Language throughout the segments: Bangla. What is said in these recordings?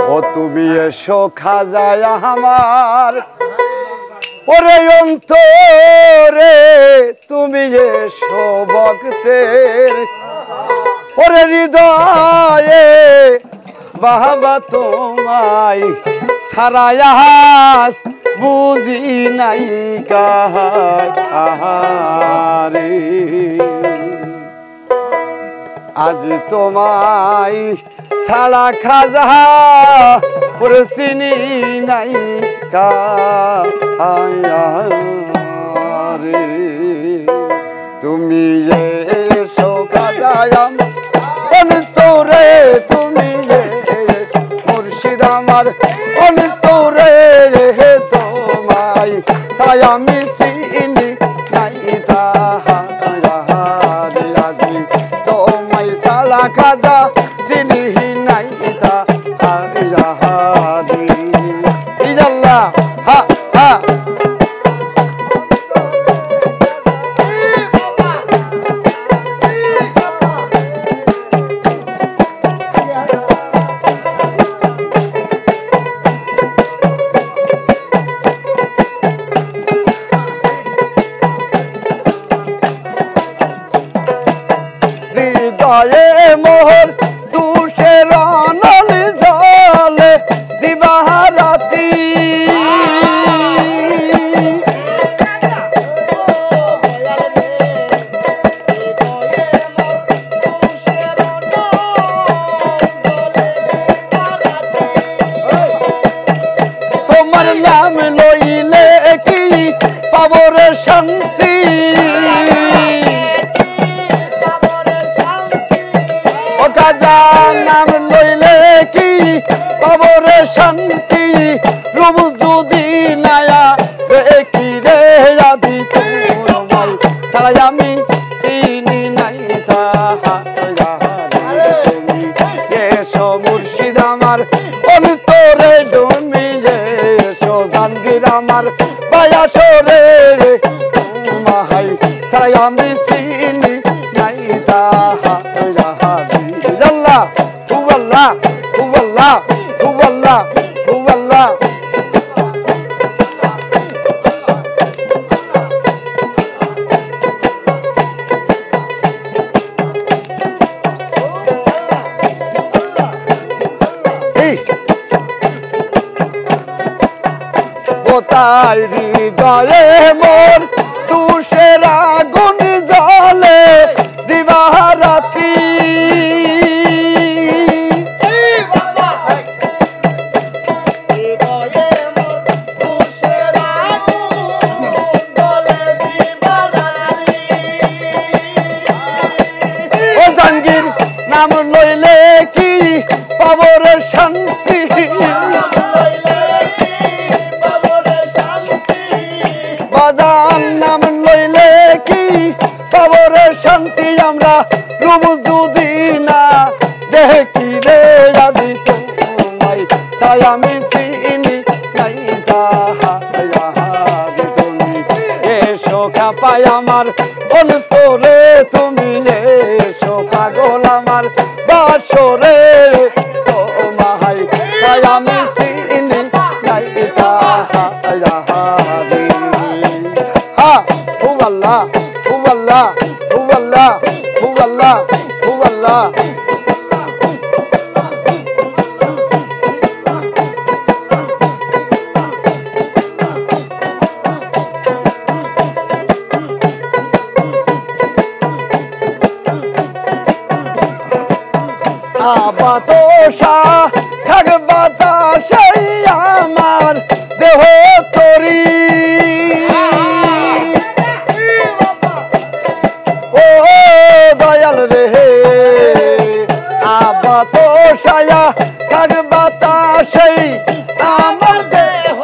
ও তুমি এসো খাজায় আমার ওরে অন্তরে তুমি এসো ভক্তের ওরে হৃদয়ে বাবা তোমায় সারায়াস বুঝি নাই কাহারে আজ তোমায় ছাড়া খাজা ওরে চিনি নাই কাহারে তুমি এসো খাজায় অন্তরে তুমি মুর্শিদ আমার অন্তরে তোমায় তাই আমি চিনি নাই তাহারে আজি তোমায় সালা খাজা চিনি নাই তাহারে ইজাল্লাহ হা হা মোহর তুষের নলি জলে দিবারাতি তোমার নাম লইলে কি পাবর শান্তি নাম লইলে কি পাবর শান্তি রূপ যদি নায়া দেখি রে আদি তোমায় ছাড়াই আমি চিনি নাই তাহারে তুমি এসো মুর্শিদ আমার অন্তরে তুমি এসো জানগীর আমার বায়াসরে তোমায় ছাড়াই আমি চিনি নাই তাহারে তাই হৃদয়ে মোর তুষের আগুন জ্বলে দিবারাতি ও জাহাঙ্গীর নাম লইলে কি পাবর শান্তি নাম লইলে কি পাবর শান্তি আমরা রূপ যদি না দেখি রে আদি তোমায় তাই আমি চিনি নাই তাহারে তুমি এসো খাপাই আমার অন্তরে তুমি এসো পাগল আমার বাসরে তোমায় তাই আমি চিনি নাই তাহারে Allah, Allah, Allah, Allah, Allah. আবাতোষা খাগ বাতাসে আমার দেহ তরি আবাতোষায়া খাগ বাতাসে আমার দেহ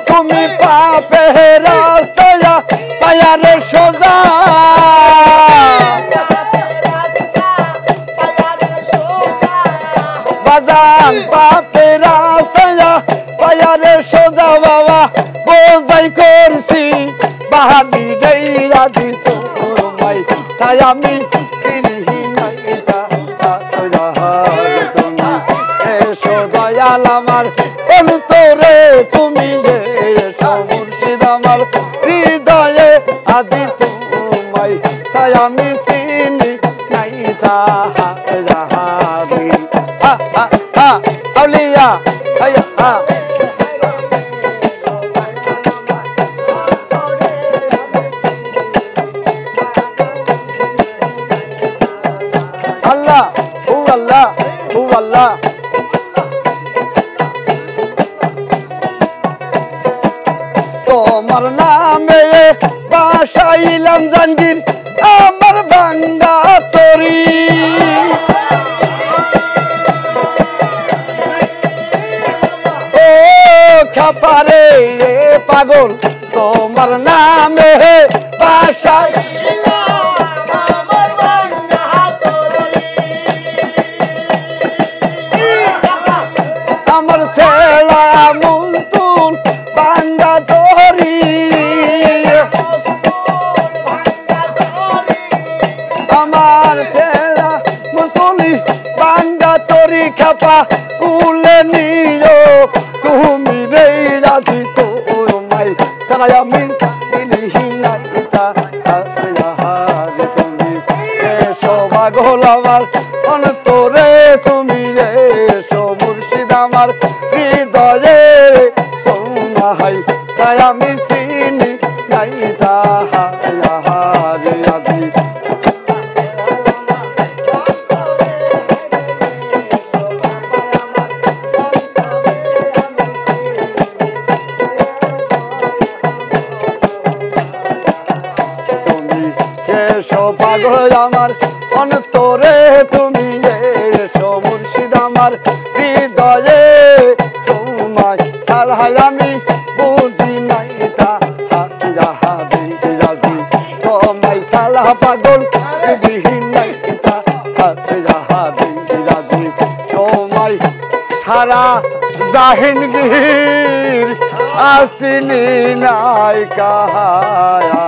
তুমি পাপে রাস্তায়া পায়ার সোজা বাজান পাপে রাস্তায়া পায়ার সোজা বাবা বোঝাই আমার অন্তরে তুমি যে মুর্শিদ আমার হৃদয়ে আদি তোমায় তাই আমি চিনি নাই তাহারি আউলিয়া আল্লাহ ও আল্লাহ ও আল্লাহ তোমার নামে বাসাইলাম জানগির আমার বাঙ্গা তরি ও খাপারে পাগল তোমার নামে বাসাইলাম আমার বাঙ্গা তরি আমার ছেলা মুলতুন বাঙ্গা তরি আমার ছেলা মুলতুনি বাঙ্গা তরি খাপা কুলে নিও তুমি রে রাজি তোমায় তাই আমি চিনি নাই তাহারি তুমি এসো পাগল আমার অন্তরে তুমি এসো মুর্শিদ আমার হৃদয়ে তোমায় তাই আমি চিনি নাই তাহারি আজি এসো পাগল আমার অন্তরে তুমি এসো মুর্শিদ আমার হৃদয়ে তোমায় ছাড়াই আমি বুঝি নাই তাহারি রাজি তোমায় ছাড়া পাগল বুঝি নাই তাহারি রাজি তোমায় ছাড়া জাহিনগীর আসিনি নাই কাহায়া